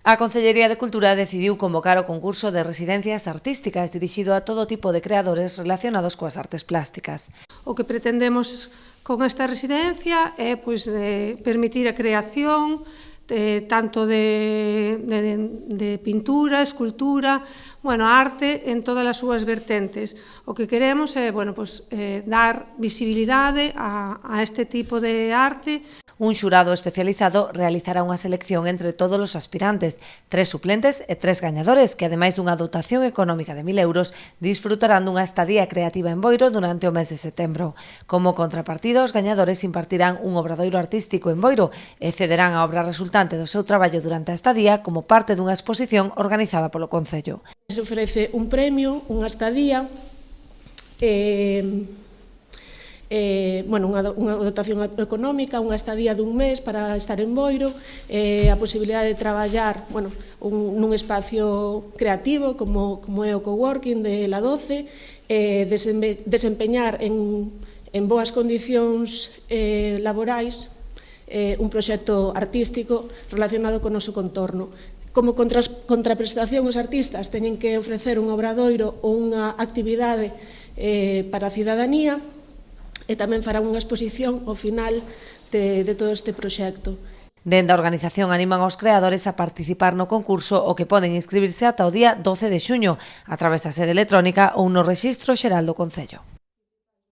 A Concellería de Cultura decidiu convocar o concurso de residencias artísticas dirixido a todo tipo de creadores relacionados coas artes plásticas. O que pretendemos con esta residencia é permitir a creación tanto de pintura, escultura, arte en todas as súas vertentes. O que queremos é dar visibilidade a este tipo de arte. Un xurado especializado realizará unha selección entre todos os aspirantes, 3 suplentes e 3 gañadores que, ademais dunha dotación económica de 1.000 euros, disfrutarán dunha estadía creativa en Boiro durante o mes de setembro. Como contrapartida, os gañadores impartirán un obradoiro artístico en Boiro e cederán a obra resultante do seu traballo durante a estadía como parte dunha exposición organizada polo Concello. Se ofrece un premio, unha estadía, unha dotación económica, unha estadía dun mes para estar en Boiro, a posibilidade de traballar nun espacio creativo como é o coworking de La 12, desempeñar en boas condicións laborais un proxecto artístico relacionado con o noso contorno. Como contraprestación, os artistas teñen que ofrecer un obradoiro ou unha actividade para a cidadanía, e tamén farán unha exposición ao final de todo este proxecto. Dende a organización animan aos creadores a participar no concurso o que poden inscribirse ata o día 12 de xuño a través da sede electrónica ou no Rexistro Xeral do Concello.